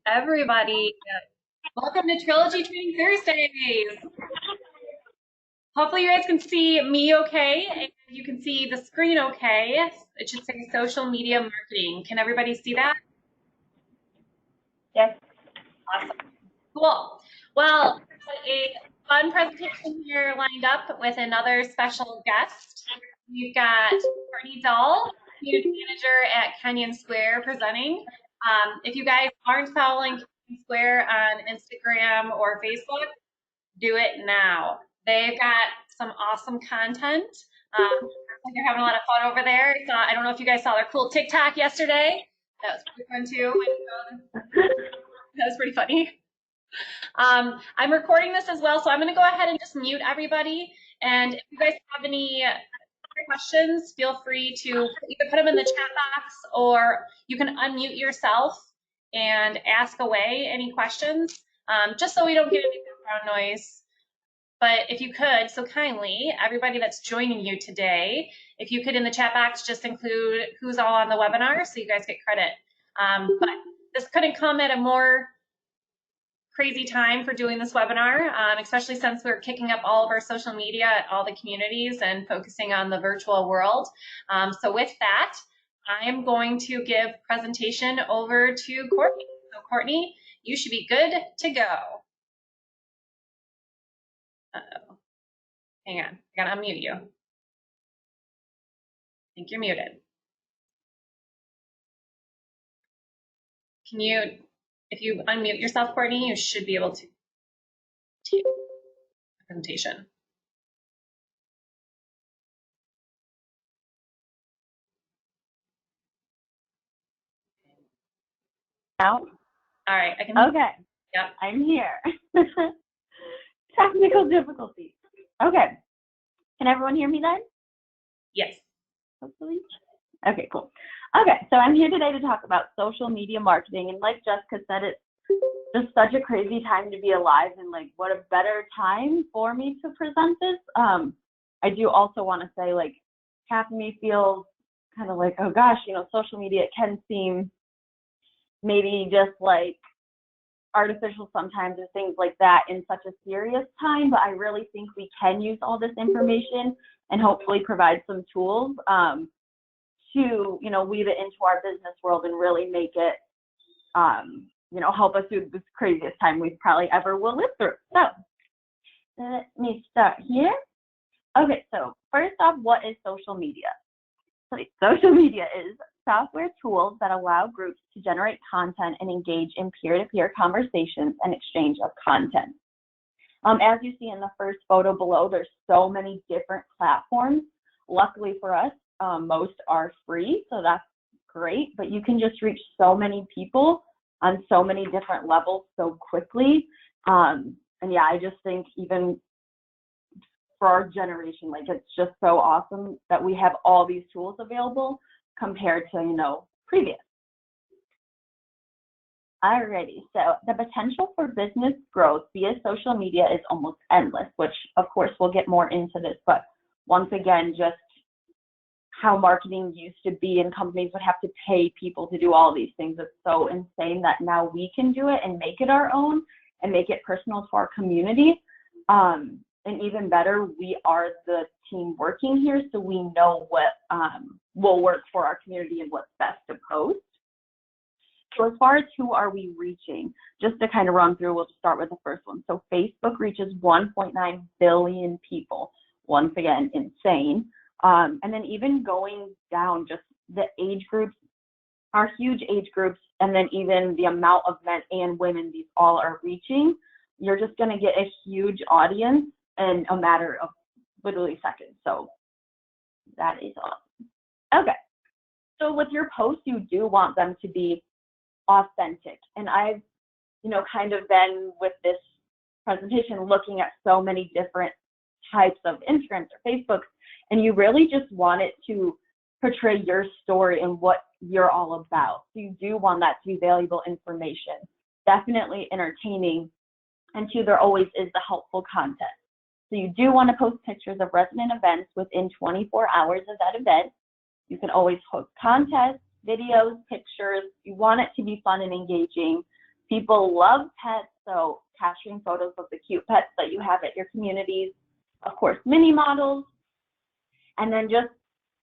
Everybody. Welcome to Trilogy Training Thursdays. Hopefully you guys can see me okay and you can see the screen okay. It should say social media marketing. Can everybody see that? Yes. Awesome. Cool. Well, a fun presentation here lined up with another special guest. We've got Courtney Dull, community manager at Kenyon Square, presenting. If you guys aren't following Kenyon Square on Instagram or Facebook, do it now. They've got some awesome content. They're having a lot of fun over there. I don't know if you guys saw their cool TikTok yesterday. That was pretty fun too. That was pretty funny. I'm recording this as well, so I'm going to go ahead and just mute everybody. And if you guys have any questions, feel free to either put them in the chat box or you can unmute yourself and ask away any questions, just so we don't get any background noise. But if you could, so kindly, everybody that's joining you today, if you could in the chat box just include who's all on the webinar so you guys get credit. But this couldn't come at a more crazy time for doing this webinar, especially since we're kicking up all of our social media at all the communities and focusing on the virtual world. So with that, I am going to give presentation over to Courtney. So Courtney, you should be good to go. Uh-oh. Hang on, I gotta unmute you. I think you're muted. Can you, if you unmute yourself, Courtney, you should be able to take the presentation. Out. All right, I can. Okay. Yep. I'm here. Technical difficulties. Okay. Can everyone hear me then? Yes. Hopefully. Okay, cool. Okay, so I'm here today to talk about social media marketing, and like Jessica said, it's just such a crazy time to be alive, and like what a better time for me to present this. I do also want to say, like, half of me feels kind of like, oh gosh, social media, it can seem maybe just like artificial sometimes or things like that in such a serious time, but I really think we can use all this information and hopefully provide some tools to weave it into our business world and really make it help us through this craziest time we probably ever will live through. So let me start here. Okay, so first off, what is social media? So social media is software tools that allow groups to generate content and engage in peer-to-peer conversations and exchange of content. As you see in the first photo below, there's so many different platforms. Luckily for us, most are free, so that's great, but you can just reach so many people on so many different levels so quickly. And yeah, I just think even for our generation, like, it's just so awesome that we have all these tools available compared to, previous. Alrighty, so the potential for business growth via social media is almost endless, which of course we'll get more into this, but once again, just how marketing used to be and companies would have to pay people to do all these things. It's so insane that now we can do it and make it our own and make it personal to our community. And even better, we are the team working here, so we know what will work for our community and what's best to post. So as far as who are we reaching, just to kind of run through, we'll start with the first one. So Facebook reaches 1.9 billion people. Once again, insane. And then even going down, just the age groups are huge age groups, and then even the amount of men and women these all are reaching, you're just going to get a huge audience in a matter of literally seconds. So that is awesome. Okay, so with your posts, you do want them to be authentic. And I've, kind of been with this presentation looking at so many different types of Instagrams or Facebooks, and you really just want it to portray your story and what you're all about. So you do want that to be valuable information, definitely entertaining, and two, there always is the helpful content. So you do want to post pictures of resonant events within 24 hours of that event. You can always post contests, videos, pictures. You want it to be fun and engaging. People love pets, so capturing photos of the cute pets that you have at your communities, of course, mini models, and then just,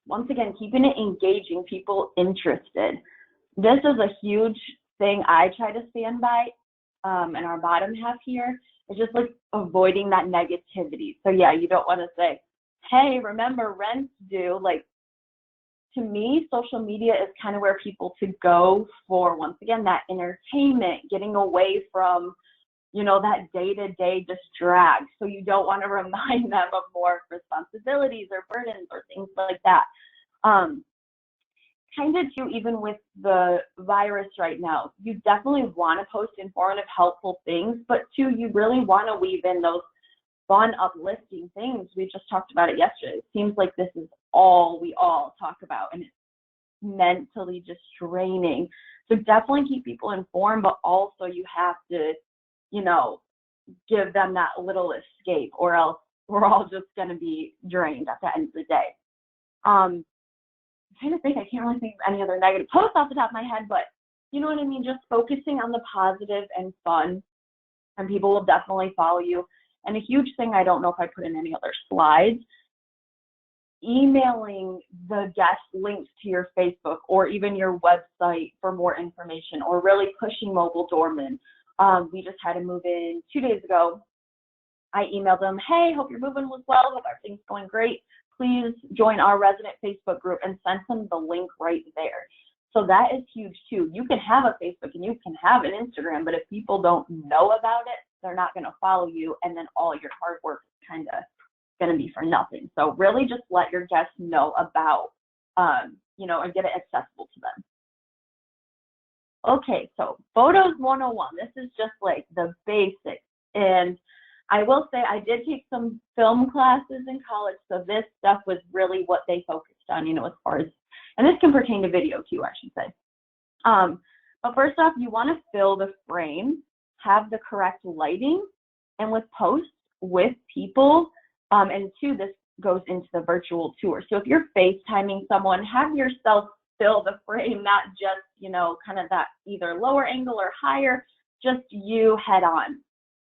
once again, keeping it engaging, people interested. This is a huge thing I try to stand by, in our bottom half here, is just like avoiding that negativity. So yeah, you don't want to say, hey, remember rent's due. Like, to me, social media is kind of where people to go for, once again, that entertainment, getting away from, that day-to-day just drag. So you don't want to remind them of more responsibilities or burdens or things like that. Kind of too, even with the virus right now, you definitely want to post informative, helpful things, but too, you really want to weave in those fun, uplifting things. We just talked about it yesterday. It seems like this is all we all talk about, and it's mentally just draining. So definitely keep people informed, but also you have to, give them that little escape, or else we're all just going to be drained at the end of the day. I'm trying to think, I can't really think of any other negative posts off the top of my head, but you know what I mean? Just focusing on the positive and fun, and people will definitely follow you. And a huge thing, I don't know if I put in any other slides, emailing the guest links to your Facebook or even your website for more information, or really pushing mobile doormen. We just had a move in 2 days ago. I emailed them, hey, hope your moving was well, hope everything's going great. Please join our resident Facebook group, and send them the link right there. So that is huge too. You can have a Facebook and you can have an Instagram, but if people don't know about it, they're not going to follow you, and then all your hard work is kind of going to be for nothing. So really just let your guests know about, and get it accessible to them. Okay, so Photos 101. This is just like the basics. And I will say I did take some film classes in college, so this stuff was really what they focused on, as far as, and this can pertain to video too, I should say. But first off, you want to fill the frame, have the correct lighting, and with posts with people, and two, this goes into the virtual tour. So if you're FaceTiming someone, have yourself fill the frame, not just, kind of that either lower angle or higher, just you head on.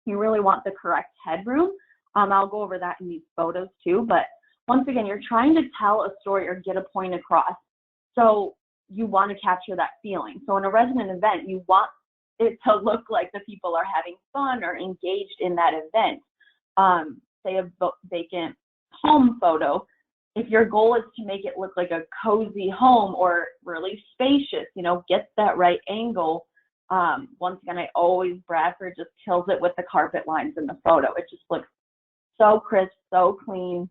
You really want the correct headroom. I'll go over that in these photos too, but once again, you're trying to tell a story or get a point across. So you want to capture that feeling. So in a resident event, you want it to look like the people are having fun or engaged in that event. Say a vacant home photo, if your goal is to make it look like a cozy home or really spacious, get that right angle. Once again, I always, Bradford just kills it with the carpet lines in the photo. It just looks so crisp, so clean,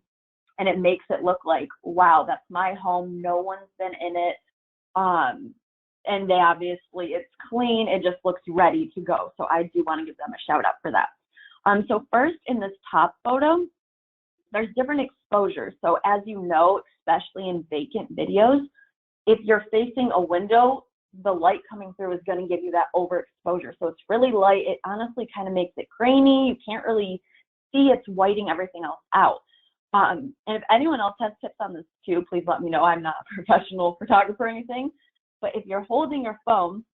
and it makes it look like, wow, that's my home. No one's been in it. And they obviously, it's clean. It just looks ready to go. So I do want to give them a shout out for that. So first, in this top photo, there's different exposures. So as you know, especially in vacant videos, if you're facing a window, the light coming through is going to give you that overexposure. So it's really light. It honestly kind of makes it grainy. You can't really see. It's whiting everything else out. And if anyone else has tips on this too, please let me know. I'm not a professional photographer or anything. But if you're holding your phone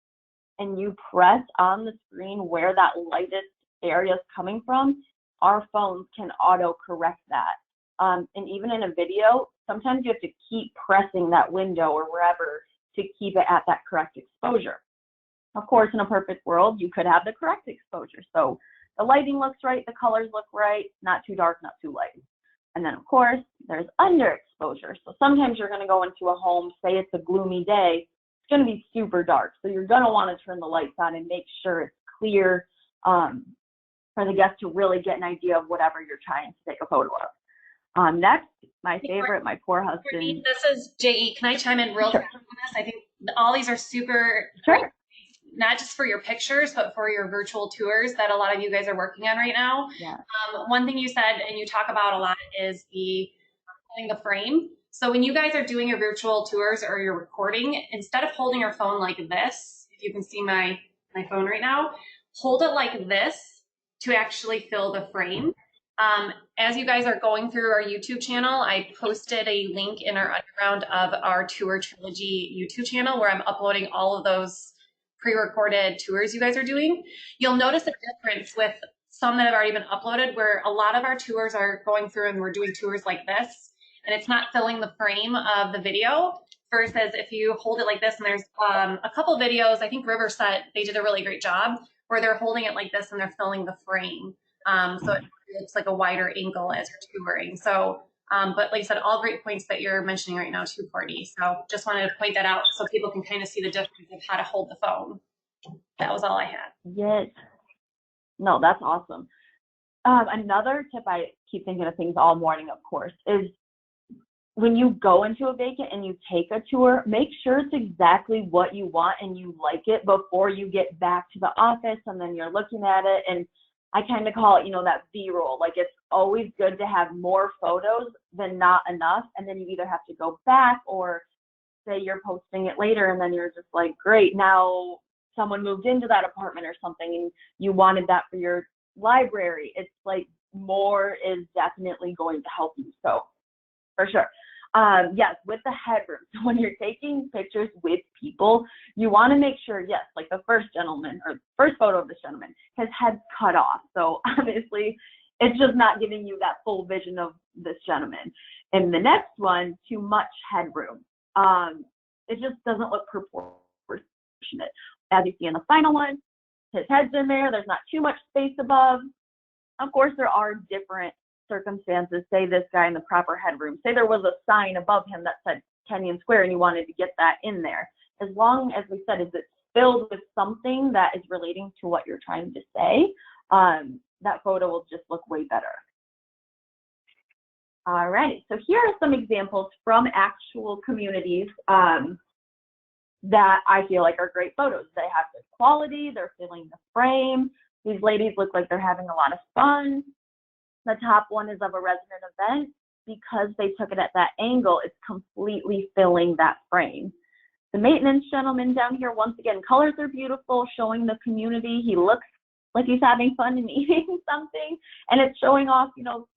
and you press on the screen where that lightest area is coming from, our phones can auto correct that. And even in a video, sometimes you have to keep pressing that window or wherever to keep it at that correct exposure. Of course, in a perfect world, you could have the correct exposure. So the lighting looks right, the colors look right, not too dark, not too light. And then, of course, there's underexposure. So sometimes you're going to go into a home, say it's a gloomy day, it's going to be super dark. So you're going to want to turn the lights on and make sure it's clear for the guest to really get an idea of whatever you're trying to take a photo of. Next, my favorite, my poor husband. This is JE. Can I chime in real fast on this? I think all these are super Sure. not just for your pictures, but for your virtual tours that a lot of you guys are working on right now. Yeah. One thing you said and you talk about a lot is holding the frame. So when you guys are doing your virtual tours or you're recording, instead of holding your phone like this, if you can see my phone right now, hold it like this to actually fill the frame. As you guys are going through our YouTube channel, I posted a link in our underground of our Tour Trilogy YouTube channel where I'm uploading all of those pre-recorded tours you guys are doing, you'll notice a difference with some that have already been uploaded where a lot of our tours are going through and we're doing tours like this and it's not filling the frame of the video versus if you hold it like this and there's a couple videos, I think Riverset, they did a really great job where they're holding it like this and they're filling the frame. So it looks like a wider angle as you're touring. So, but like I said, all great points that you're mentioning right now too, Courtney. So just wanted to point that out so people can kind of see the difference of how to hold the phone. That was all I had. Yes. No, that's awesome. Another tip, I keep thinking of things all morning, of course, is when you go into a vacant and you take a tour, make sure it's exactly what you want and you like it before you get back to the office and then you're looking at it. And I kind of call it, that B-roll. Like, it's always good to have more photos than not enough. And then you either have to go back or say you're posting it later and then you're just like, great, now someone moved into that apartment or something and you wanted that for your library. It's like more is definitely going to help you. So for sure. Yes, with the headroom. So when you're taking pictures with people, you want to make sure, yes, like the first gentleman or first photo of this gentleman, his head's cut off. So obviously it's just not giving you that full vision of this gentleman. And the next one, too much headroom. It just doesn't look proportionate. As you see in the final one, his head's in there. There's not too much space above. Of course, there are different circumstances. Say this guy in the proper headroom. Say there was a sign above him that said Kenyon Square and you wanted to get that in there. As long as we said, is it filled with something that is relating to what you're trying to say, that photo will just look way better. All right, so here are some examples from actual communities that I feel like are great photos. They have good quality, they're filling the frame. These ladies look like they're having a lot of fun. The top one is of a resident event. Because they took it at that angle, it's completely filling that frame. The maintenance gentleman down here, once again, colors are beautiful, showing the community. He looks like he's having fun and eating something, and it's showing off,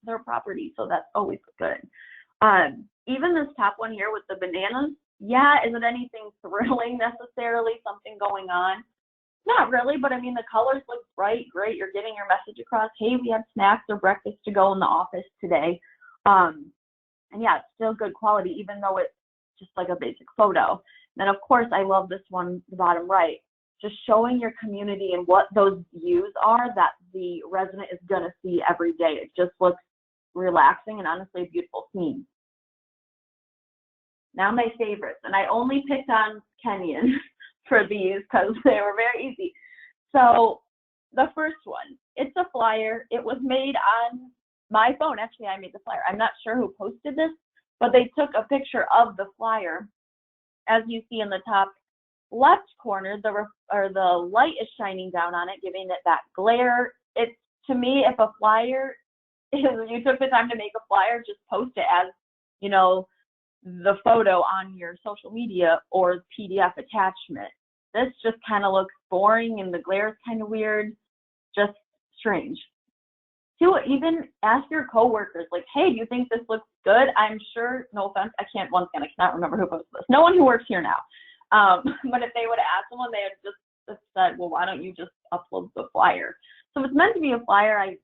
their property, so that's always good. Even this top one here with the bananas, yeah, is it anything thrilling necessarily, something going on? Not really, but I mean, the colors look bright, great. You're getting your message across. Hey, we had snacks or breakfast to go in the office today. And yeah, it's still good quality, even though it's just like a basic photo. Then, of course, I love this one, the bottom right, just showing your community and what those views are that the resident is going to see every day. It just looks relaxing and honestly a beautiful scene. Now my favorites, and I only picked on Kenyon for these because they were very easy. So the first one, it's a flyer. It was made on my phone. Actually, I made the flyer. I'm not sure who posted this, but they took a picture of the flyer. As you see in the top left corner, the light is shining down on it, giving it that glare. It's, to me, if a flyer, you took the time to make a flyer, just post it as, the photo on your social media or PDF attachment. This just kind of looks boring and the glare is kind of weird, just strange. To even ask your coworkers, like, hey, do you think this looks good? I'm sure, no offense, I cannot remember who posted this. No one who works here now. But if they would have asked someone, they would just said, well, why don't you just upload the flyer? So if it's meant to be a flyer, I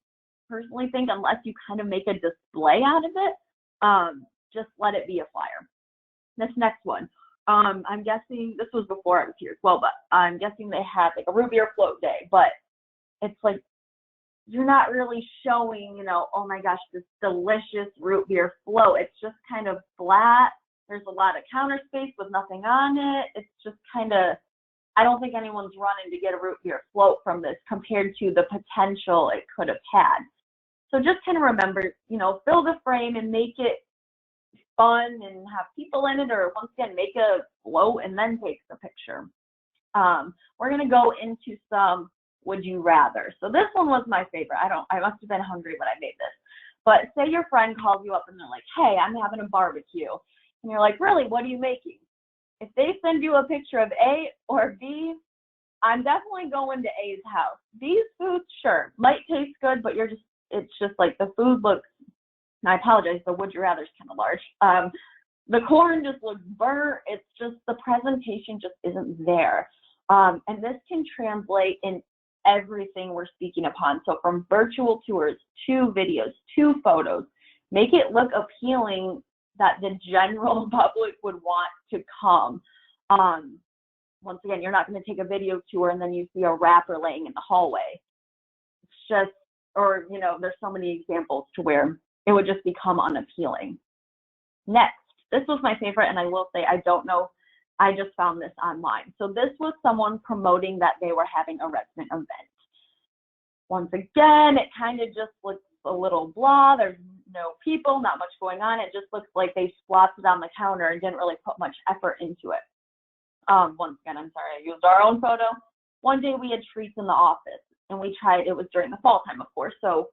personally think unless you kind of make a display out of it, just let it be a flyer. This next one, I'm guessing, this was before I was here as well, but I'm guessing they had like a root beer float day, but it's like, you're not really showing, oh my gosh, this delicious root beer float. It's just kind of flat. There's a lot of counter space with nothing on it. It's just kind of, I don't think anyone's running to get a root beer float from this compared to the potential it could have had. So just kind of remember, fill the frame and make it fun and have people in it, or once again, make a float and then take the picture. We're going to go into some would you rather. So this one was my favorite. I must have been hungry when I made this. But say your friend calls you up and they're like, hey, I'm having a barbecue. And you're like, really, what are you making? If they send you a picture of A or B, I'm definitely going to A's house. These foods, sure, might taste good, but it's just like the food looks, and I apologize, the would you rather is kind of large. The corn just looks burnt. It's just, the presentation just isn't there. And this can translate in everything we're speaking upon. So from virtual tours to videos to photos, make it look appealing that the general public would want to come. Once again, you're not going to take a video tour and then you see a rapper laying in the hallway. It's just, or, you know, there's so many examples to where it would just become unappealing. Next, this was my favorite, and I will say, I don't know, I just found this online. So this was someone promoting that they were having a resident event. Once again, it kind of just looks a little blah. There's no people, not much going on. It just looks like they squatted on the counter and didn't really put much effort into it. Once again, I'm sorry, I used our own photo. One day we had treats in the office, and we tried, it was during the fall time, of course. So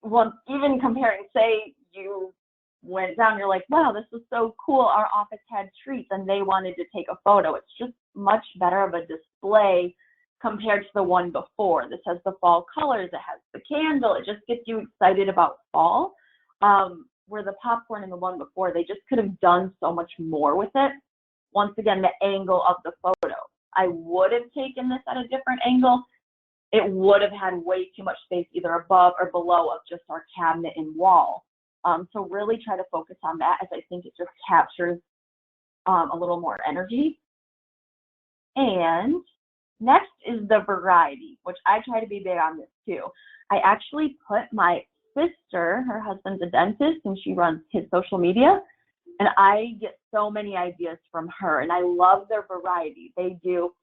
even comparing, say you went down, you're like, wow, this was so cool. Our office had treats and they wanted to take a photo. It's just much better of a display compared to the one before. This has the fall colors, it has the candle, it just gets you excited about fall. Where the popcorn in the one before, they just could have done so much more with it. Once again, the angle of the photo. I would have taken this at a different angle. It would have had way too much space either above or below of just our cabinet and wall. So really try to focus on that, as I think it just captures a little more energy. And next is the variety, which I try to be big on this too. I actually put my sister, her husband's a dentist, and she runs his social media, and I get so many ideas from her, and I love their variety. They do,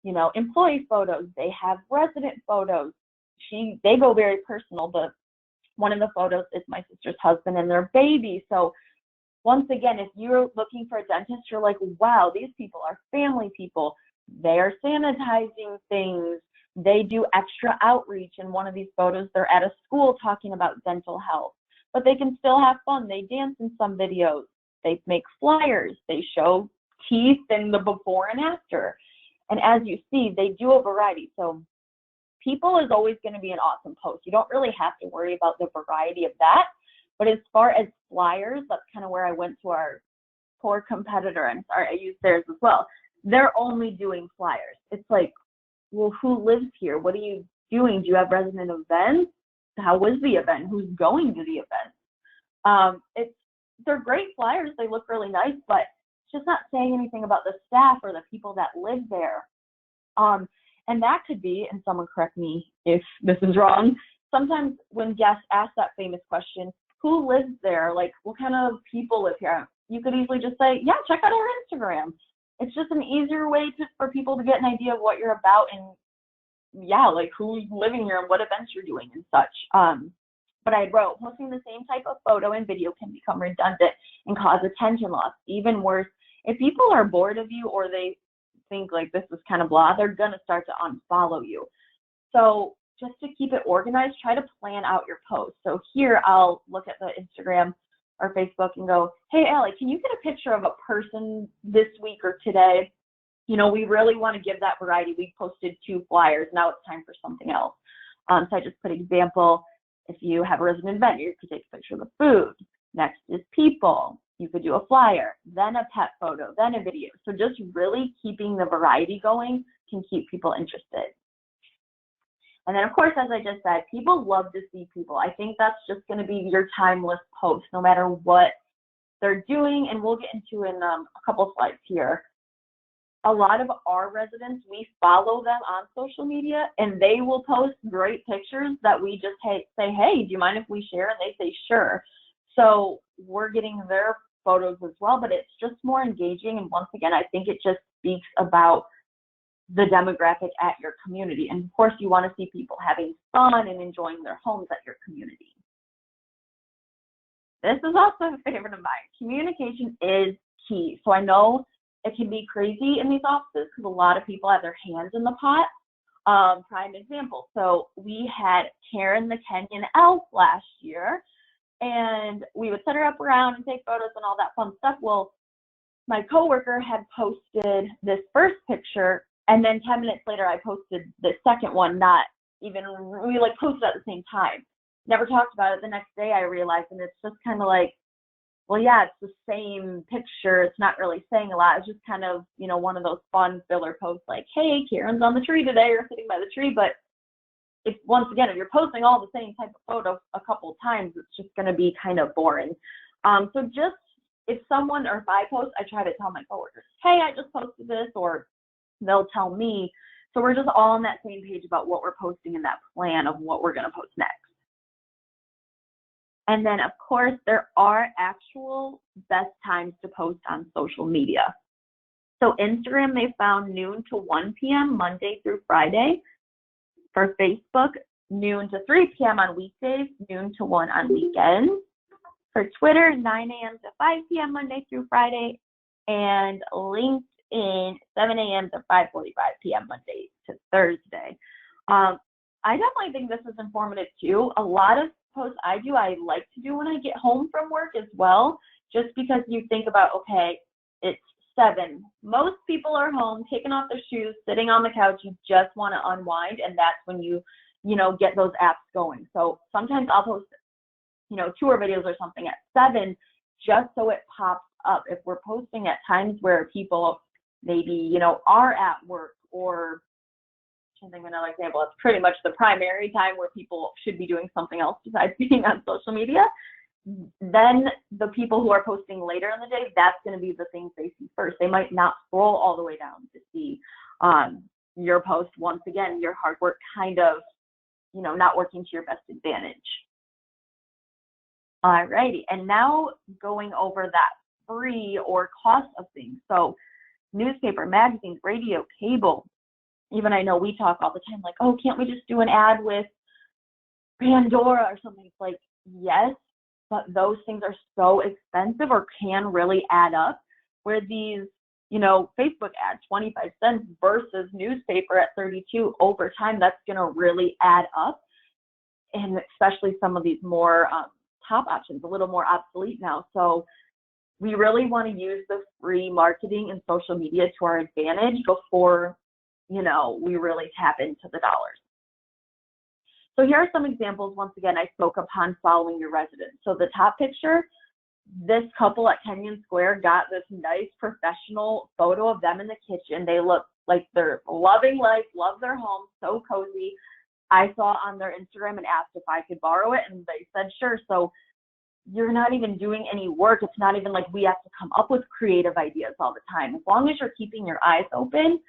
you know, employee photos, they have resident photos. They go very personal, but one of the photos is my sister's husband and their baby. So once again, if you're looking for a dentist, you're like, wow, these people are family people. They're sanitizing things. They do extra outreach. In one of these photos, they're at a school talking about dental health, but they can still have fun. They dance in some videos. They make flyers. They show teeth and the before and after. And as you see, they do a variety. So people is always going to be an awesome post. You don't really have to worry about the variety of that. But as far as flyers, that's kind of where I went to our poor competitor. I'm sorry, I used theirs as well. They're only doing flyers. It's like, well, who lives here? What are you doing? Do you have resident events? How was the event? Who's going to the event? They're great flyers. They look really nice, but it's just not saying anything about the staff or the people that live there. And that could be, and someone correct me if this is wrong, sometimes when guests ask that famous question, who lives there? Like, what kind of people live here? You could easily just say, yeah, check out our Instagram. It's just an easier way for people to get an idea of what you're about and, yeah, like who's living here and what events you're doing and such. But I wrote, posting the same type of photo and video can become redundant and cause attention loss. Even worse, if people are bored of you or they think like this is kind of blah, they're going to start to unfollow you. So just to keep it organized, try to plan out your posts. So here I'll look at the Instagram or Facebook and go, hey, Allie, can you get a picture of a person this week or today? You know, we really want to give that variety. We posted 2 flyers. Now it's time for something else. So I just put example. If you have a resident event, you could take a picture of the food. Next is people. You could do a flyer, then a pet photo, then a video. So just really keeping the variety going can keep people interested. And then, of course, as I just said, people love to see people. I think that's just going to be your timeless post, no matter what they're doing. And we'll get into in a couple slides here. A lot of our residents, we follow them on social media, and they will post great pictures that we just say, hey, do you mind if we share? And they say, sure. So we're getting their photos as well, but it's just more engaging. And once again, I think it just speaks about the demographic at your community. And of course, you want to see people having fun and enjoying their homes at your community. This is also a favorite of mine. Communication is key. So I know it can be crazy in these offices because a lot of people have their hands in the pot. Prime example. So we had Karen the Kenyan elf last year, and we would set her up around and take photos and all that fun stuff. Well, my coworker had posted this first picture, and then 10 minutes later, I posted the second one, we like posted at the same time. Never talked about it. The next day I realized, and it's just kind of like, well, yeah, it's the same picture. It's not really saying a lot. It's just kind of, one of those fun filler posts like, hey, Karen's on the tree today or sitting by the tree. But once again, if you're posting all the same type of photo a couple of times, it's just going to be kind of boring. So just if I post, I try to tell my coworkers, hey, I just posted this, or they'll tell me. So we're just all on that same page about what we're posting and that plan of what we're going to post next. And then, of course, there are actual best times to post on social media. So Instagram, they found noon to 1 p.m. Monday through Friday. For Facebook, noon to 3 p.m. on weekdays, noon to 1 on weekends. For Twitter, 9 a.m. to 5 p.m. Monday through Friday. And LinkedIn, 7 a.m. to 5:45 p.m. Monday to Thursday. I definitely think this is informative too. A lot of posts I like to do when I get home from work as well, just because you think about, okay, it's 7. Most people are home, taking off their shoes, sitting on the couch. You just want to unwind, and that's when you get those apps going. So sometimes I'll post, tour videos or something at 7, just so it pops up. If we're posting at times where people maybe, are at work, or I think another example, it's pretty much the primary time where people should be doing something else besides being on social media, then the people who are posting later in the day, that's going to be the things they see first. They might not scroll all the way down to see your post. Once again, your hard work kind of, not working to your best advantage. All righty, and now going over that free or cost of things. So newspaper, magazines, radio, cable. Even I know we talk all the time like, oh, can't we just do an ad with Pandora or something? It's like, yes, but those things are so expensive or can really add up, where these, Facebook ads, 25 cents versus newspaper at 32, over time, that's going to really add up. And especially some of these more top options, a little more obsolete now. So we really want to use the free marketing and social media to our advantage before, we really tap into the dollars. So here are some examples. Once again, I spoke upon following your residents. So the top picture, this couple at Kenyon Square got this nice professional photo of them in the kitchen. They look like they're loving life, love their home, so cozy. I saw on their Instagram and asked if I could borrow it, and they said sure. So you're not even doing any work. It's not even like we have to come up with creative ideas all the time. As long as you're keeping your eyes open,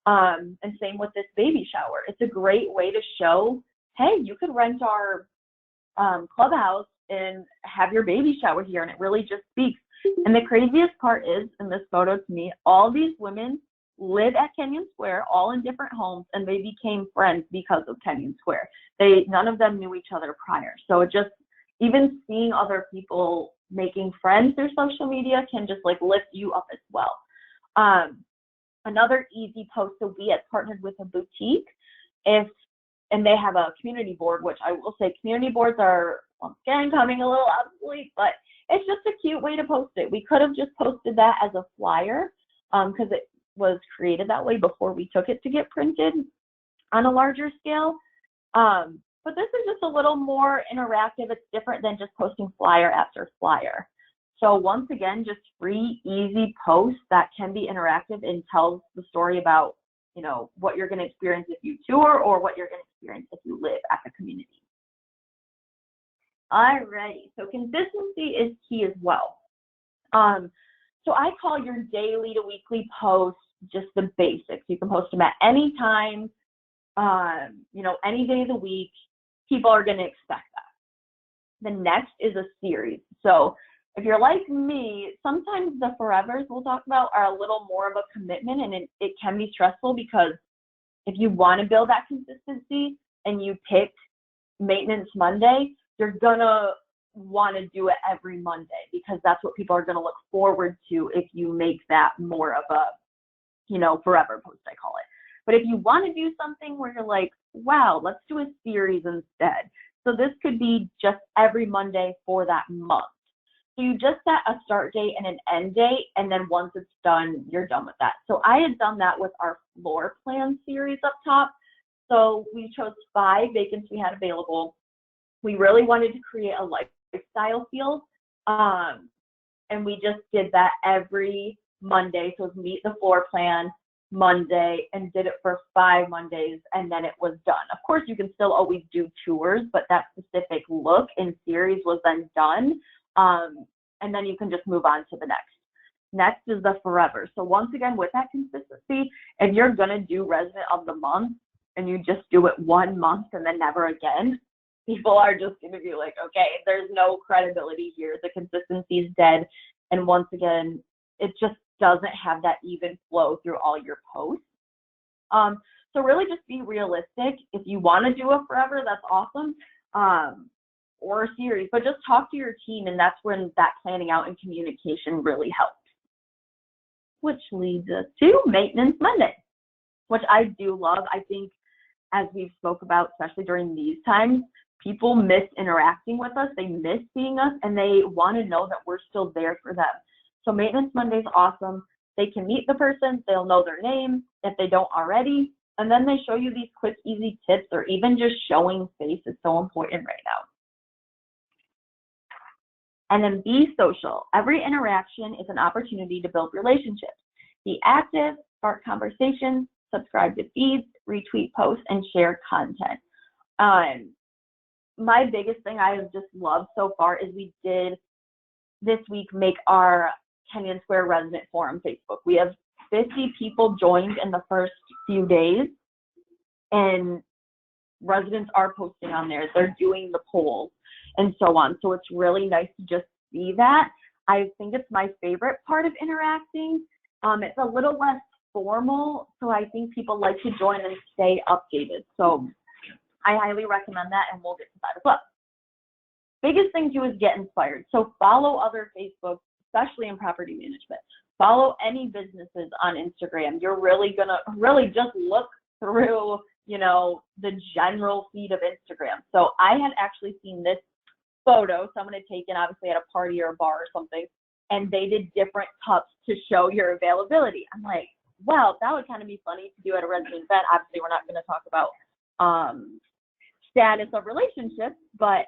and same with this baby shower. It's a great way to show, hey, you could rent our clubhouse and have your baby shower here, and it really just speaks. And the craziest part is, in this photo to me, all these women live at Kenyon Square, all in different homes, and they became friends because of Kenyon Square. None of them knew each other prior. So it just, even seeing other people making friends through social media can just like lift you up as well. Another easy post, so we had partnered with a boutique, and they have a community board, which I will say community boards are, once again, coming a little obsolete, but it's just a cute way to post it. We could have just posted that as a flyer because it was created that way before we took it to get printed on a larger scale. But this is just a little more interactive. It's different than just posting flyer after flyer. So once again, just free, easy posts that can be interactive and tells the story about, what you're going to experience if you tour or what you're going to experience if you live at the community. Alrighty, so consistency is key as well. So I call your daily to weekly posts just the basics. You can post them at any time, any day of the week. People are going to expect that. The next is a series. So if you're like me, sometimes the forevers we'll talk about are a little more of a commitment, and it can be stressful, because if you want to build that consistency and you pick Maintenance Monday, you're going to want to do it every Monday, because that's what people are going to look forward to if you make that more of a, forever post, I call it. But if you want to do something where you're like, wow, let's do a series instead. So this could be just every Monday for that month. So you just set a start date and an end date, and then once it's done, you're done with that. So I had done that with our floor plan series up top. So we chose 5 vacancies we had available. We really wanted to create a lifestyle feel. and we just did that every Monday. So it was meet the floor plan Monday and did it for 5 Mondays, and then it was done. Of course, you can still always do tours, but that specific look and series was then done. And then you can just move on to the next. Next is the forever. So once again, with that consistency, if you're going to do resident of the month and you just do it 1 month and then never again, people are just going to be like, okay, there's no credibility here. The consistency is dead. And once again, it just doesn't have that even flow through all your posts. So really just be realistic. If you want to do a forever, that's awesome. Or a series, but just talk to your team, and that's when that planning out and communication really helps. Which leads us to Maintenance Monday, which I do love. I think, as we've spoke about, especially during these times, people miss interacting with us. They miss seeing us, and they want to know that we're still there for them. So Maintenance Monday is awesome. They can meet the person. They'll know their name if they don't already. And then they show you these quick, easy tips, or even just showing face is so important right now. And then be social. Every interaction is an opportunity to build relationships. Be active, start conversations, subscribe to feeds, retweet posts, and share content. My biggest thing I have just loved so far is we did this week make our Kenyon Square Resident Forum Facebook. We have 50 people joined in the first few days, and residents are posting on there. They're doing the polls and so on. So it's really nice to just see that. I think it's my favorite part of interacting. It's a little less formal, so I think people like to join and stay updated. So I highly recommend that, and we'll get to that as well. Biggest thing too is get inspired. So follow other Facebook, especially in property management. Follow any businesses on Instagram. You're really gonna just look through, the general feed of Instagram. So I had actually seen this photo someone had taken, obviously at a party or a bar or something, and they did different cups to show your availability. I'm like, wow, that would kind of be funny to do at a resident event. Obviously, we're not going to talk about status of relationships, but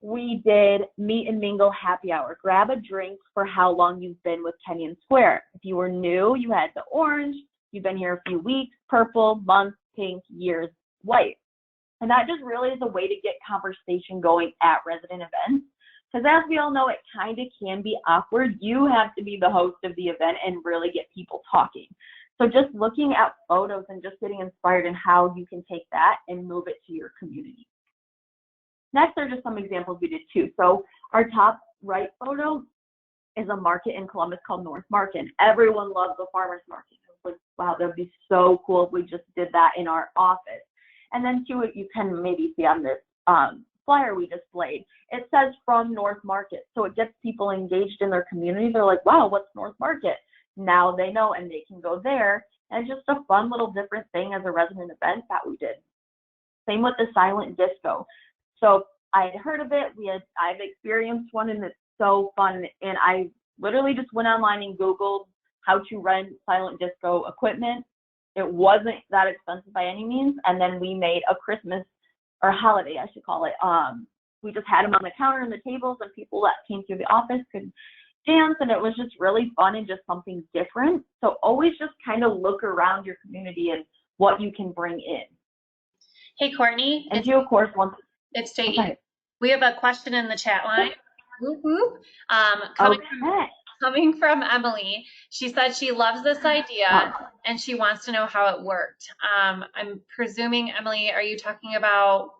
we did meet and mingle happy hour. Grab a drink for how long you've been with Kenyon Square. If you were new, you had the orange. You've been here a few weeks, purple, months, pink, years, white. And that just really is a way to get conversation going at resident events. Because as we all know, it kind of can be awkward. You have to be the host of the event and really get people talking. So just looking at photos and just getting inspired in how you can take that and move it to your community. Next are just some examples we did too. So our top right photo is a market in Columbus called North Market. Everyone loves the farmers market. It was like, wow, that would be so cool if we just did that in our office. And then too, you can maybe see on this flyer we displayed, it says from North Market. So it gets people engaged in their community. They're like, wow, what's North Market? Now they know, and they can go there. And it's just a fun little different thing as a resident event that we did. Same with the silent disco. So I had heard of it. I've experienced one, and it's so fun. And I literally just went online and Googled how to rent silent disco equipment. It wasn't that expensive by any means. And then we made a Christmas or holiday, I should call it. We just had them on the counter and the tables, and people that came through the office could dance, and it was just really fun and just something different. So always just kind of look around your community and what you can bring in. Hey, Courtney. And you, of course, want to. It's J.E. Okay. We have a question in the chat line. Whoop, whoop. Coming from Emily. She said she loves this idea and she wants to know how it worked. I'm presuming, Emily, are you talking about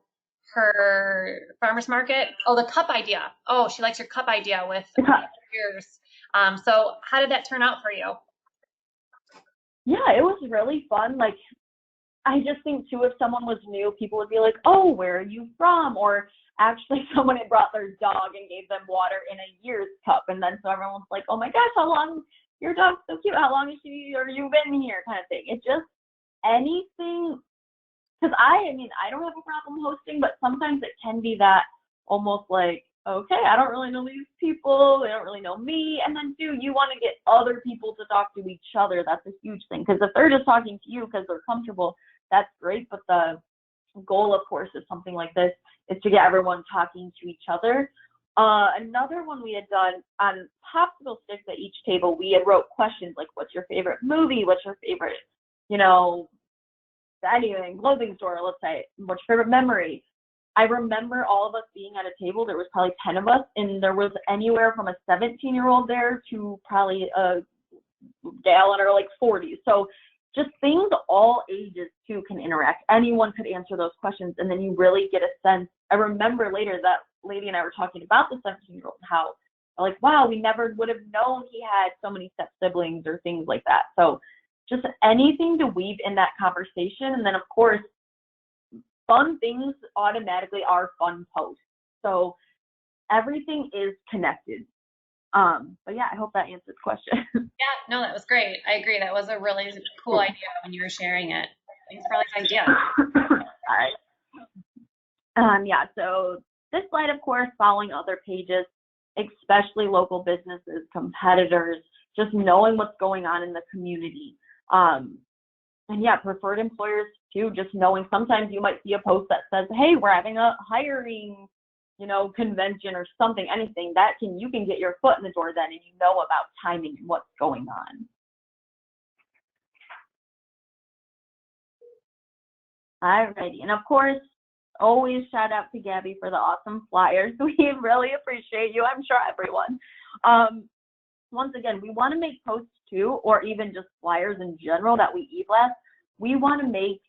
her farmer's market? Oh, the cup idea. Oh, she likes your cup idea with yours. So how did that turn out for you? Yeah, it was really fun. Like, I just think too, if someone was new, people would be like, oh, where are you from? Or actually someone had brought their dog and gave them water in a year's cup. And then so everyone's like, oh my gosh, how long, your dog's so cute. How long has she or you been here kind of thing. It's just anything. Because I don't have a problem hosting, but sometimes it can be that almost like, okay, I don't really know these people. They don't really know me. And then too, you want to get other people to talk to each other. That's a huge thing. Because if they're just talking to you because they're comfortable, that's great. But the goal, of course, is something like this is to get everyone talking to each other. Another one we had done on popsicle sticks at each table, we had wrote questions like, what's your favorite movie? What's your favorite, you know, anything, clothing store, let's say, what's your favorite memory? I remember all of us being at a table, there was probably 10 of us, and there was anywhere from a 17-year-old there to probably a gal in her like 40s. So just things all ages too can interact. Anyone could answer those questions, and then you really get a sense. I remember later that lady and I were talking about the 17-year-old and how like, wow, we never would have known he had so many step siblings or things like that. So just anything to weave in that conversation. And then of course, fun things automatically are fun posts. So everything is connected. But yeah, I hope that answers the question. Yeah, no, that was great. I agree. That was a really cool idea when you were sharing it. Thanks for all these ideas. All right. Yeah, so this slide, of course, following other pages, especially local businesses, competitors, just knowing what's going on in the community. And yeah, preferred employers too, just knowing sometimes you might see a post that says, hey, we're having a hiring, convention or something, anything that you can get your foot in the door then and you know about timing and what's going on. Alrighty, and of course, always shout out to Gabby for the awesome flyers. We really appreciate you. I'm sure everyone. Once again, we want to make posts too, or even just flyers in general that we e-blast. We want to make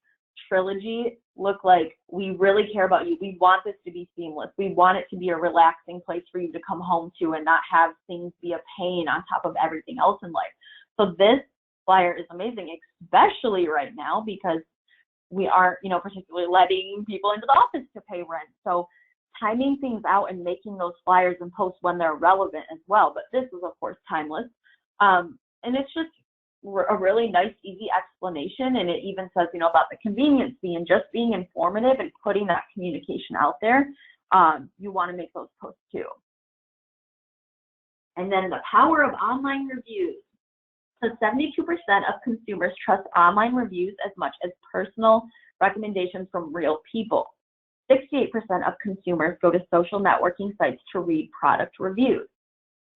Trilogy look like we really care about you. We want this to be seamless. We want it to be a relaxing place for you to come home to and not have things be a pain on top of everything else in life. So this flyer is amazing, especially right now because we aren't, particularly letting people into the office to pay rent. So timing things out and making those flyers and posts when they're relevant as well. But this is, of course, timeless. And it's just a really nice, easy explanation. And it even says, about the convenience fee and just being informative and putting that communication out there. You want to make those posts too. And then the power of online reviews. So 72% of consumers trust online reviews as much as personal recommendations from real people. 68% of consumers go to social networking sites to read product reviews.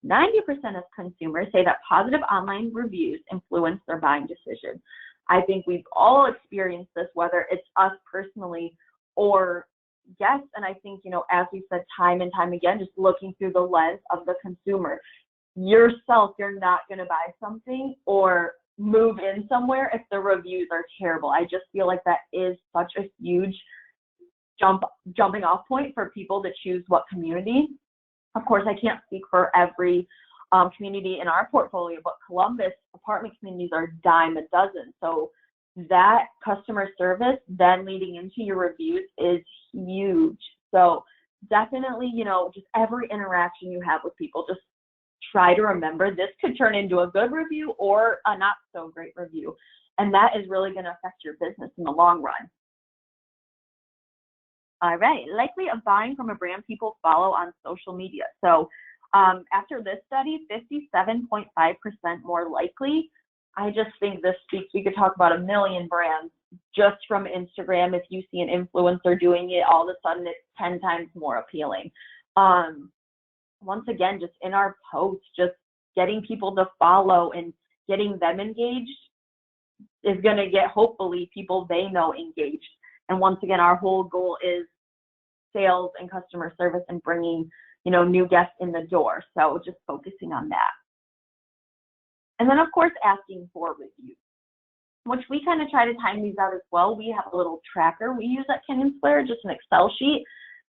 90% of consumers say that positive online reviews influence their buying decision. I think we've all experienced this, whether it's us personally or guests. And I think, as we said time and time again, just looking through the lens of the consumer. Yourself, you're not going to buy something or move in somewhere if the reviews are terrible. I just feel like that is such a huge jumping off point for people to choose what community. Of course, I can't speak for every community in our portfolio, but Columbus apartment communities are a dime a dozen. So that customer service then leading into your reviews is huge. So definitely, just every interaction you have with people, just try to remember this could turn into a good review or a not so great review. And that is really going to affect your business in the long run. All right, likely of buying from a brand people follow on social media. So after this study, 57.5% more likely. I just think this speaks, we could talk about a million brands just from Instagram. If you see an influencer doing it, all of a sudden it's 10 times more appealing. Once again, just in our posts, just getting people to follow and getting them engaged is going to get, hopefully, people they know engaged. And once again, our whole goal is sales and customer service and bringing, new guests in the door. So just focusing on that. And then, of course, asking for reviews, which we kind of try to time these out as well. We have a little tracker we use at Kinsler, just an Excel sheet.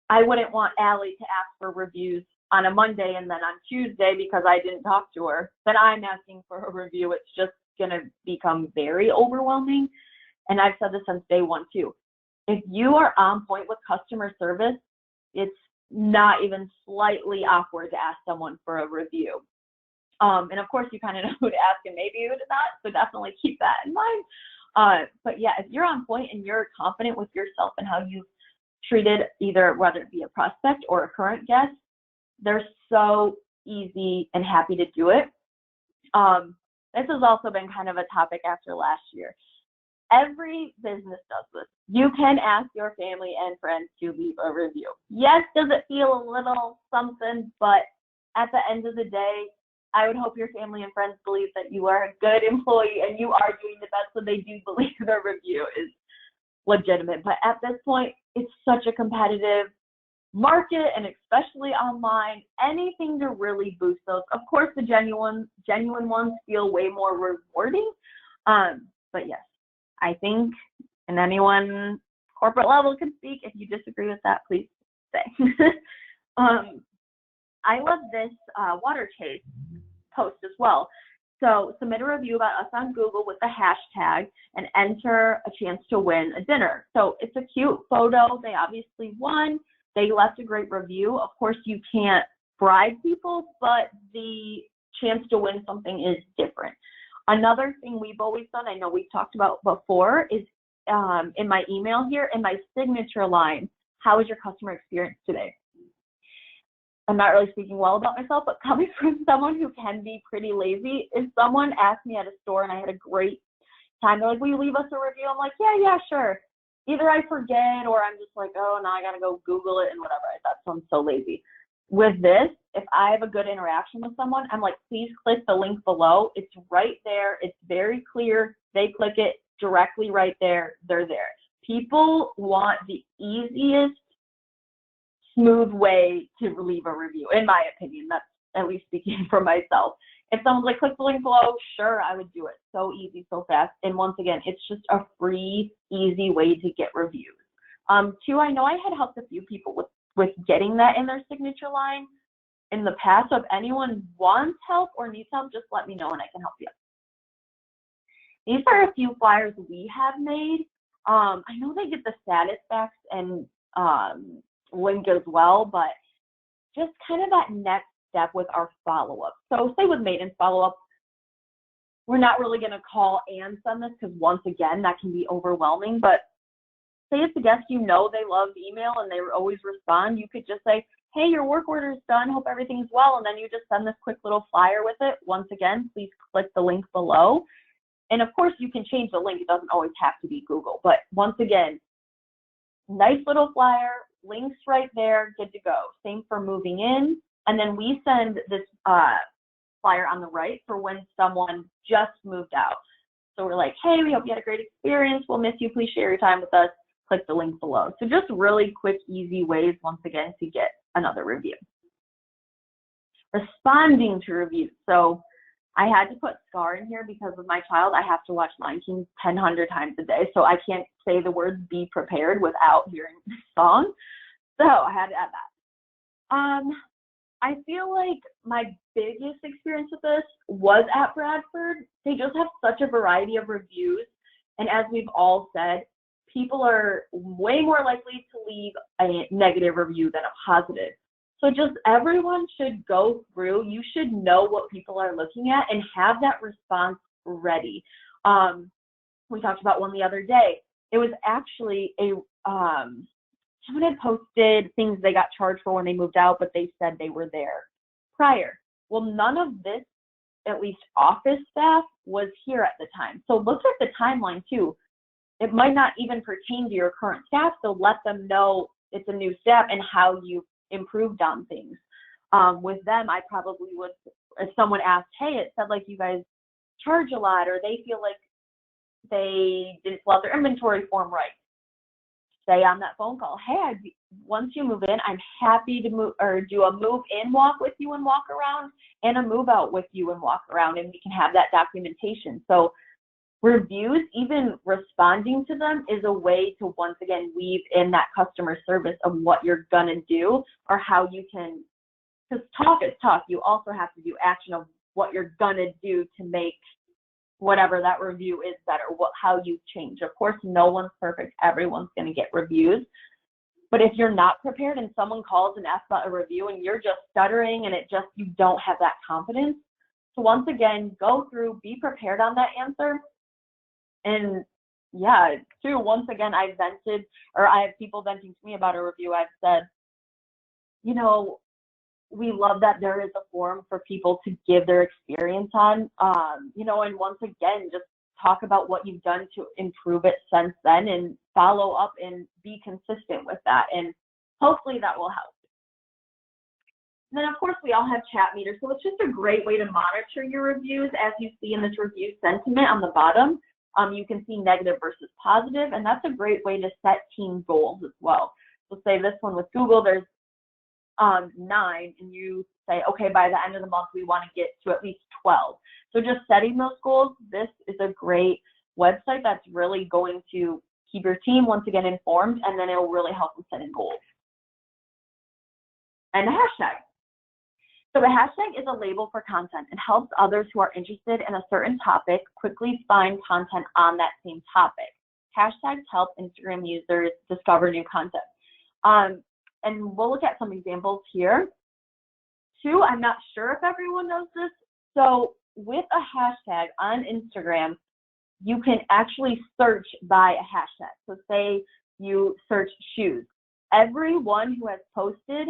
I wouldn't want Allie to ask for reviews on a Monday and then on Tuesday because I didn't talk to her, then I'm asking for a review. It's just going to become very overwhelming. And I've said this since day one too. If you are on point with customer service, it's not even slightly awkward to ask someone for a review. And of course, you kind of know who to ask and maybe who to not, so definitely keep that in mind. But yeah, if you're on point and you're confident with yourself and how you've treated either, whether it be a prospect or a current guest, they're so easy and happy to do it. This has also been kind of a topic after last year. Every business does this. You can ask your family and friends to leave a review. Yes, does it feel a little something, but at the end of the day, I would hope your family and friends believe that you are a good employee and you are doing the best, so they do believe the review is legitimate. But at this point, it's such a competitive market, and especially online, anything to really boost those. Of course, the genuine ones feel way more rewarding. But yes, I think, and anyone corporate level can speak. If you disagree with that, please say. I love this water chase post as well. So submit a review about us on Google with the hashtag and enter a chance to win a dinner. So it's a cute photo. They obviously won. They left a great review. Of course, you can't bribe people, but the chance to win something is different. Another thing we've always done, I know we've talked about before, is in my email here, in my signature line, how was your customer experience today? I'm not really speaking well about myself, but coming from someone who can be pretty lazy, if someone asked me at a store and I had a great time, they're like, will you leave us a review? I'm like, yeah, sure. Either I forget or I'm just like, oh, now I got to go Google it and whatever. That sounds so lazy. With this, if I have a good interaction with someone, I'm like, please click the link below. It's right there. It's very clear. They click it directly right there. They're there. People want the easiest, smooth way to leave a review, in my opinion. That's at least speaking for myself. If someone's like, click the link below, sure, I would do it. So easy, so fast. And once again, it's just a free, easy way to get reviews. Two, I know I had helped a few people with getting that in their signature line in the past. So if anyone wants help or needs help, just let me know and I can help you. These are a few flyers we have made. I know they get the status facts and link as well, but just kind of that next step with our follow-up. So say with maintenance follow-up, we're not really going to call and send this because once again, that can be overwhelming, but say it's a guest you know they love email and they always respond, you could just say, hey, your work order is done, hope everything's well, and then you just send this quick little flyer with it. Once again, please click the link below. And of course, you can change the link. It doesn't always have to be Google, but once again, nice little flyer, links right there, good to go. Same for moving in. And then we send this flyer on the right for when someone just moved out. So we're like, hey, we hope you had a great experience. We'll miss you. Please share your time with us. Click the link below. So just really quick, easy ways, once again, to get another review. Responding to reviews. So I had to put Scar in here because with my child, I have to watch Lion King 1,000 times a day. So I can't say the words be prepared without hearing the song. So I had to add that. I feel like my biggest experience with this was at Bradford. They just have such a variety of reviews. And as we've all said, people are way more likely to leave a negative review than a positive. So just everyone should go through. You should know what people are looking at and have that response ready. We talked about one the other day. It was actually someone had posted things they got charged for when they moved out, but they said they were there prior. Well, none of this, at least office staff, was here at the time. So look at the timeline too. It might not even pertain to your current staff, so let them know it's a new staff and how you improved on things. With them, I probably would, if someone asked, hey, it said like you guys charge a lot, or they feel like they didn't fill out their inventory form right, say on that phone call, hey, once you move in, I'm happy to move or do a move in walk with you and walk around and a move out with you and walk around, and we can have that documentation. So reviews, even responding to them, is a way to once again weave in that customer service of what you're gonna do or how you can, because talk is talk. You also have to do action of what you're gonna do to make whatever that review is better, how you change. Of course, no one's perfect. Everyone's going to get reviews. But if you're not prepared and someone calls and asks about a review and you're just stuttering and you don't have that confidence, so once again, go through, be prepared on that answer. And yeah, too, once again, I have people venting to me about a review. I've said, we love that there is a forum for people to give their experience on, and once again, just talk about what you've done to improve it since then and follow up and be consistent with that. And hopefully that will help. And then of course we all have chat meters. So it's just a great way to monitor your reviews. As you see in this review sentiment on the bottom, you can see negative versus positive, and that's a great way to set team goals as well. So say this one with Google, there's 9, and you say, okay, by the end of the month, we want to get to at least 12. So just setting those goals, this is a great website that's really going to keep your team, once again, informed, and then it will really help with setting goals. And the hashtag. So a hashtag is a label for content. It helps others who are interested in a certain topic quickly find content on that same topic. Hashtags help Instagram users discover new content. And we'll look at some examples here. 2, I'm not sure if everyone knows this. So with a hashtag on Instagram, you can actually search by a hashtag. So say you search shoes. Everyone who has posted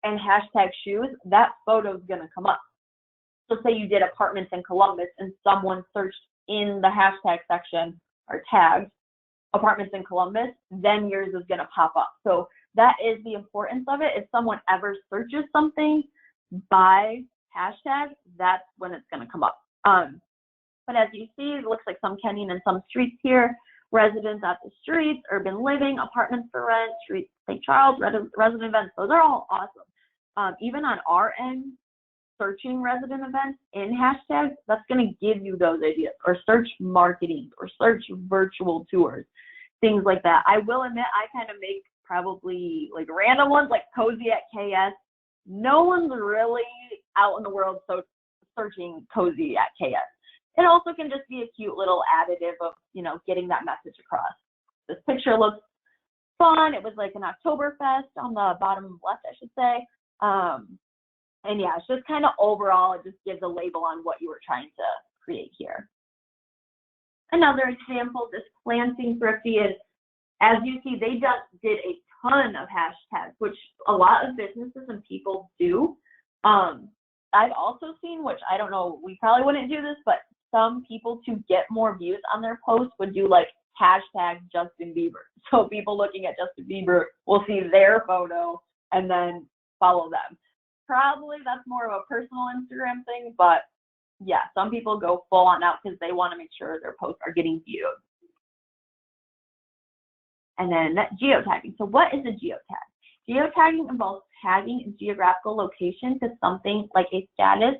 and hashtag shoes, that photo is going to come up. So say you did apartments in Columbus and someone searched in the hashtag section or tagged apartments in Columbus, then yours is going to pop up. So that is the importance of it. If someone ever searches something by hashtag, that's when it's going to come up. But as you see, it looks like some Kenyon and some streets here, residents at the streets, urban living, apartments for rent, streets, St. Charles, resident events. Those are all awesome. Even on our end, searching resident events in hashtags, that's going to give you those ideas. Or search marketing, or search virtual tours, things like that. I will admit, I kind of make probably like random ones, like Cozy at KS. No one's really out in the world searching Cozy at KS. It also can just be a cute little additive of, you know, getting that message across. This picture looks fun. It was like an Oktoberfest on the bottom left, I should say. And yeah, it's just kind of overall, it just gives a label on what you were trying to create here. Another example, this planting thrifty is, as you see, they just did a ton of hashtags, which a lot of businesses and people do. I've also seen, which I don't know, we probably wouldn't do this, but some people, to get more views on their posts, would do like hashtag Justin Bieber. So people looking at Justin Bieber will see their photo and then follow them. Probably that's more of a personal Instagram thing, but yeah, some people go full on out because they want to make sure their posts are getting viewed. And then geotagging. So what is a geotag? Geotagging involves tagging a geographical location to something like a status,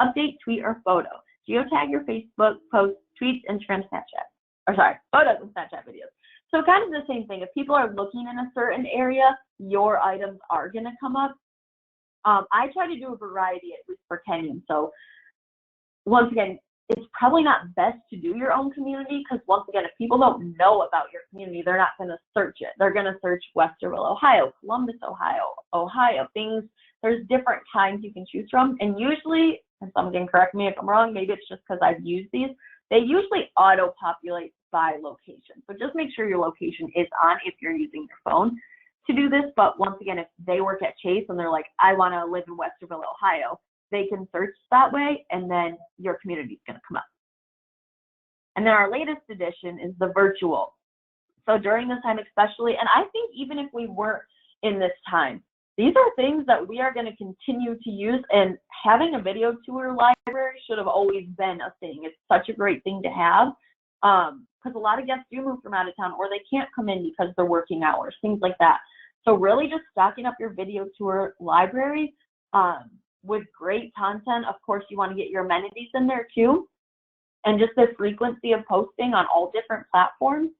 update, tweet, or photo. Geotag your Facebook posts, tweets, Instagram, Snapchat. Or sorry, photos and Snapchat videos. So kind of the same thing. If people are looking in a certain area, your items are going to come up. I try to do a variety, at least for Kenyon. So once again, it's probably not best to do your own community because once again, if people don't know about your community, they're not going to search it. They're going to search Westerville, Ohio, Columbus, Ohio, things. There's different kinds you can choose from. And usually, and someone can correct me if I'm wrong, maybe it's just because I've used these, they usually auto-populate by location. So just make sure your location is on if you're using your phone to do this. But once again, if they work at Chase and they're like, I want to live in Westerville, Ohio, they can search that way and then your community is going to come up. And then our latest edition is the virtual. So during this time especially, and I think even if we weren't in this time, these are things that we are going to continue to use, and having a video tour library should have always been a thing. It's such a great thing to have because a lot of guests do move from out of town or they can't come in because they're working hours, things like that. So really just stocking up your video tour library with great content. Of course, you want to get your amenities in there too. And just the frequency of posting on all different platforms.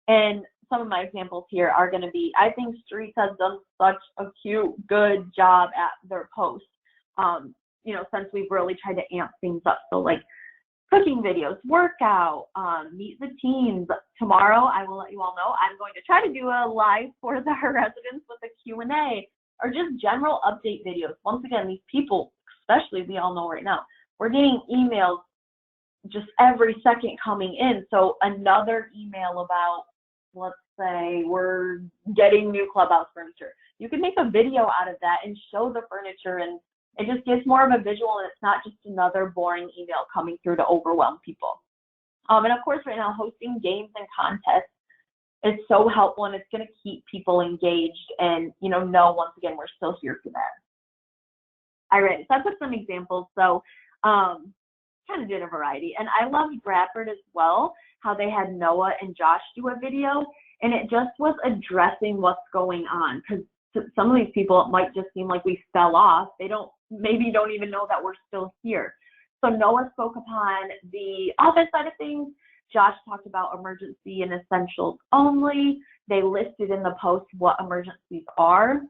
And some of my examples here are going to be, I think Streets has done such a cute, good job at their posts, you know, since we've really tried to amp things up. So like cooking videos, workout, meet the teams. Tomorrow, I will let you all know, I'm going to try to do a live for the residents with a Q&A or just general update videos. Once again, these people, especially we all know right now, we're getting emails just every second coming in. So another email about, let's say we're getting new clubhouse furniture. You can make a video out of that and show the furniture, and it just gives more of a visual, and it's not just another boring email coming through to overwhelm people. And of course, right now, hosting games and contests is so helpful, and it's going to keep people engaged and, know once again, we're still here for them. All right, so I put some examples. So kind of did a variety. And I loved Bradford as well, how they had Noah and Josh do a video, and it just was addressing what's going on, because to some of these people, it might just seem like we fell off. They maybe don't even know that we're still here. So Noah spoke upon the office side of things. Josh talked about emergency and essentials only. They listed in the post what emergencies are.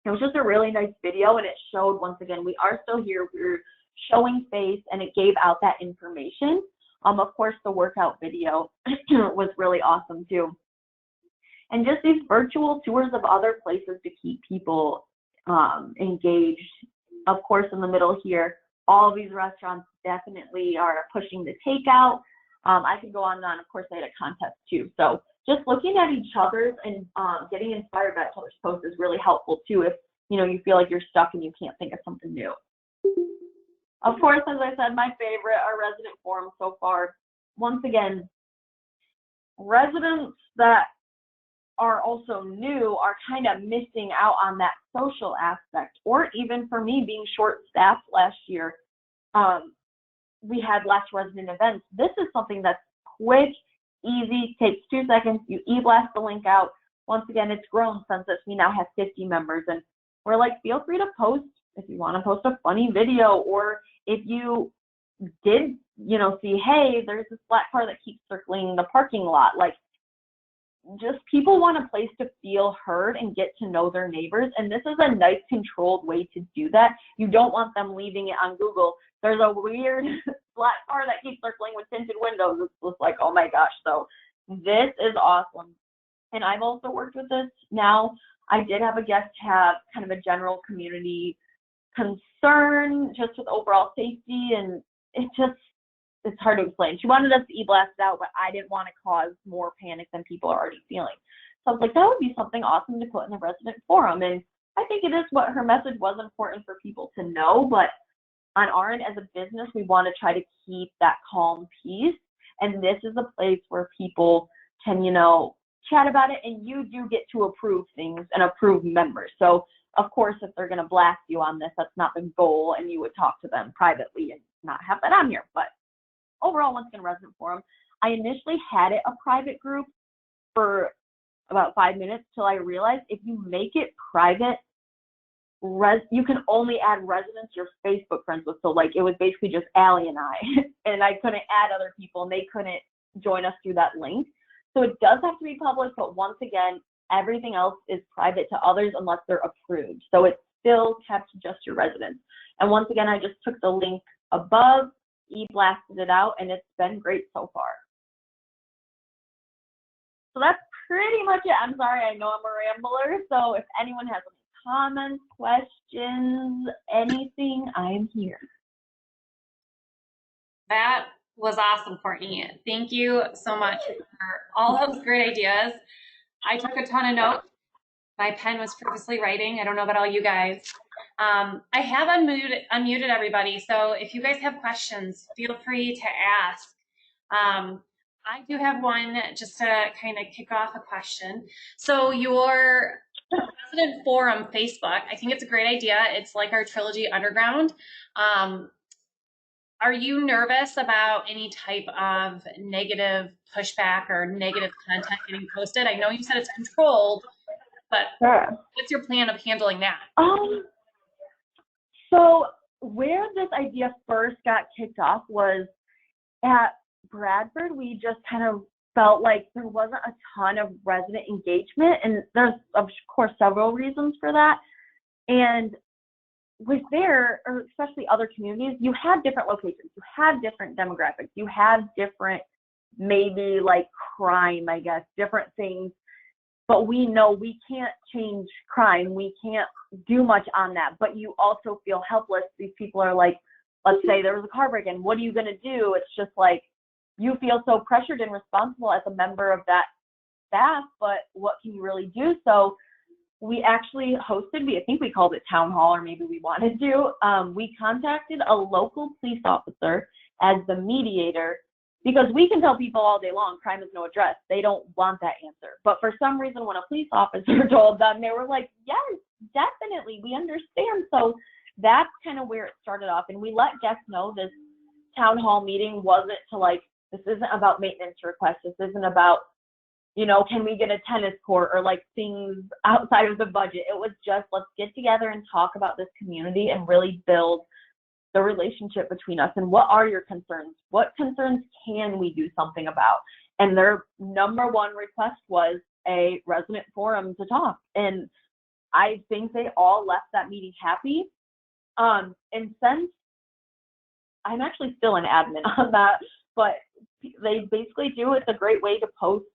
It was just a really nice video, and it showed, once again, we are still here. We're showing face, and it gave out that information. Of course, the workout video was really awesome too. And just these virtual tours of other places to keep people engaged. Of course, in the middle here, all of these restaurants definitely are pushing the takeout. I could go on and on. Of course, they had a contest too. So just looking at each other's and getting inspired by each other's posts is really helpful too, if you feel like you're stuck and you can't think of something new. Of course, as I said, my favorite are resident forums so far. Once again, residents that are also new are kind of missing out on that social aspect, or even for me being short-staffed last year, we had less resident events. This is something that's quick, easy, takes 2 seconds. You e-blast the link out. Once again, it's grown since we now have 50 members, and we're like, feel free to post if you want to post a funny video, or if you did, see, hey, there's this black car that keeps circling the parking lot. Like, just people want a place to feel heard and get to know their neighbors, and this is a nice controlled way to do that. You don't want them leaving it on Google. There's a weird black car that keeps circling with tinted windows. It's just like, oh my gosh. So this is awesome. And I've also worked with this. Now, I did have a guest have kind of a general community concern just with overall safety, and it's hard to explain. She wanted us to e-blast it out, but I didn't want to cause more panic than people are already feeling. So I was like, that would be something awesome to put in the resident forum. And I think it is what her message was important for people to know, but on our end as a business, we want to try to keep that calm peace. And this is a place where people can, chat about it, and you do get to approve things and approve members. So of course, if they're going to blast you on this, that's not the goal, and you would talk to them privately and not have that on here. But overall, once again, resident forum, I initially had it a private group for about 5 minutes till I realized if you make it private, you can only add residents you're Facebook friends with. So like, it was basically just Allie and I, and I couldn't add other people, and they couldn't join us through that link. So it does have to be public, but once again, everything else is private to others unless they're approved. So it's still kept just your residents. And once again, I just took the link above, e-blasted it out, and it's been great so far. So that's pretty much it. I'm sorry, I know I'm a rambler. So if anyone has any comments, questions, anything, I'm here. That was awesome, Courtney. Thank you so much for all those great ideas. I took a ton of notes. My pen was purposely writing. I don't know about all you guys. I have unmuted everybody, so if you guys have questions, feel free to ask. I do have one just to kind of kick off a question. So your resident forum Facebook, I think it's a great idea. It's like our Trilogy Underground. Are you nervous about any type of negative pushback or negative content getting posted? I know you said it's controlled, but Sure. What's your plan of handling that? So where this idea first got kicked off was at Bradford. We just kind of felt like there wasn't a ton of resident engagement, and there's of course several reasons for that. And with there, or especially other communities, you have different locations, you have different demographics, you have different, maybe like crime, I guess, different things. But we know we can't change crime. We can't do much on that. But you also feel helpless. These people are like, let's say there was a car break-in. What are you going to do? It's just like, you feel so pressured and responsible as a member of that staff, but what can you really do? So we actually hosted, I think we called it town hall, or maybe we wanted to. We contacted a local police officer as the mediator Because we can tell people all day long, crime is no address. They don't want that answer. But for some reason, when a police officer told them, they were like, yes, definitely, we understand. So that's kind of where it started off. And we let guests know this town hall meeting wasn't to like, this isn't about maintenance requests. This isn't about, you know, can we get a tennis court or like things outside of the budget. It was just, let's get together and talk about this community and really build the relationship between us. And what are your concerns? What concerns can we do something about? And their number one request was a resident forum to talk. And I think they all left that meeting happy. And since I'm actually still an admin on that, but they basically do, it's a great way to post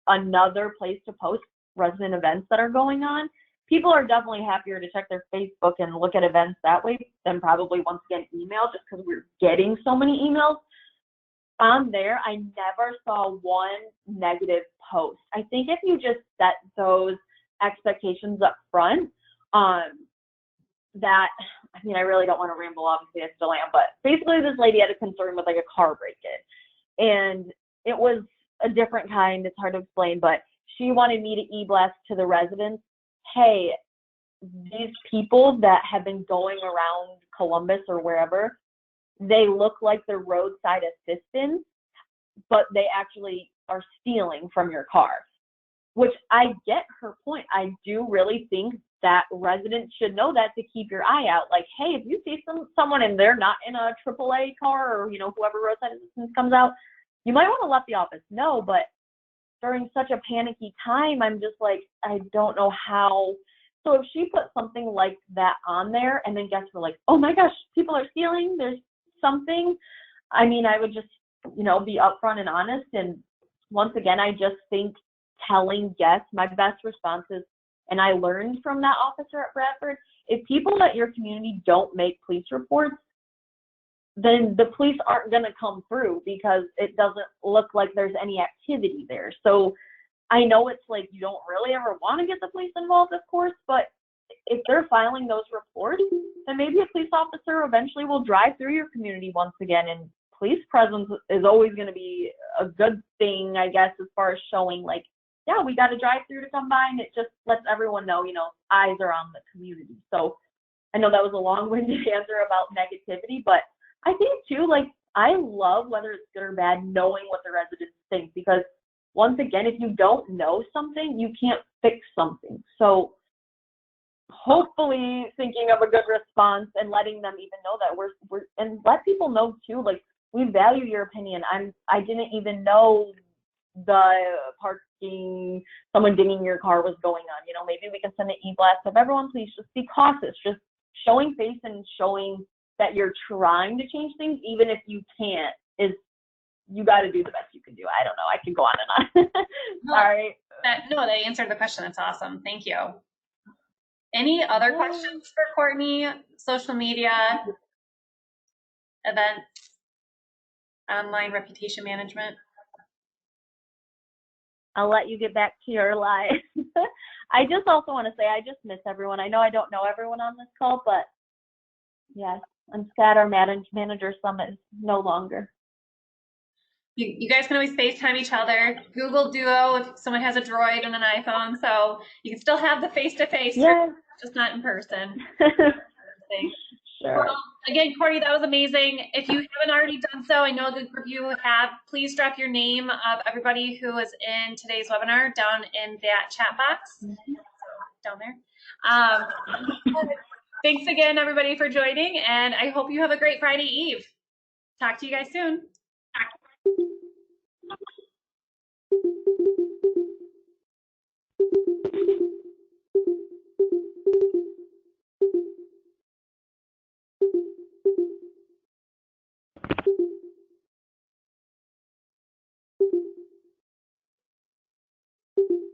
another place to post resident events that are going on. People are definitely happier to check their Facebook and look at events that way than probably once again email, just because we're getting so many emails. On there, I never saw one negative post. I think if you just set those expectations up front, that, I mean, I really don't want to ramble, obviously I still am, but basically this lady had a concern with like a car break-in, and it was a different kind, it's hard to explain, but she wanted me to e-blast to the residents, hey, these people that have been going around Columbus or wherever, they look like they're roadside assistants, but they actually are stealing from your car. Which I get her point. I do really think that residents should know that, to keep your eye out. Like, hey, if you see someone and they're not in a AAA car, or, you know, whoever roadside assistance comes out, you might want to let the office know. But during such a panicky time, I'm just like, I don't know how. So if she put something like that on there and then guests were like, oh my gosh, people are stealing, there's something, I mean, I would just, you know, be upfront and honest. And once again, I just think telling guests, my best response is, and I learned from that officer at Bradford, if people at your community don't make police reports, then the police aren't going to come through because it doesn't look like there's any activity there. So I know it's like you don't really ever want to get the police involved, of course, but if they're filing those reports, then maybe a police officer eventually will drive through your community once again. And police presence is always going to be a good thing, I guess, as far as showing like, yeah, we got to drive through to come by, and it just lets everyone know, you know, eyes are on the community. So I know that was a long-winded answer about negativity, but I think too, like, I love, whether it's good or bad, knowing what the residents think, because once again, if you don't know something, you can't fix something. So hopefully thinking of a good response and letting them even know that we're and let people know too, like, we value your opinion. I didn't even know the parking, someone dinging your car was going on. You know, maybe we can send an e-blast of everyone, please just be cautious. Just showing face and showing that you're trying to change things, even if you can't, is, you got to do the best you can do. I don't know. I can go on and on. Sorry. No, they answered the question. That's awesome. Thank you. Any other questions for Courtney? Social media, events, online reputation management? I'll let you get back to your life. I just also want to say I just miss everyone. I know I don't know everyone on this call, but yes, I'm sad our manager summit is no longer. You guys can always FaceTime each other. Google Duo if someone has a Droid and an iPhone, so you can still have the face-to-face, yes, just not in person. Sure. Well, again, Courtney, that was amazing. If you haven't already done so, I know the group of you have, please drop your name of everybody who was in today's webinar down in that chat box, down there. Thanks again, everybody, for joining, and I hope you have a great Friday Eve. Talk to you guys soon.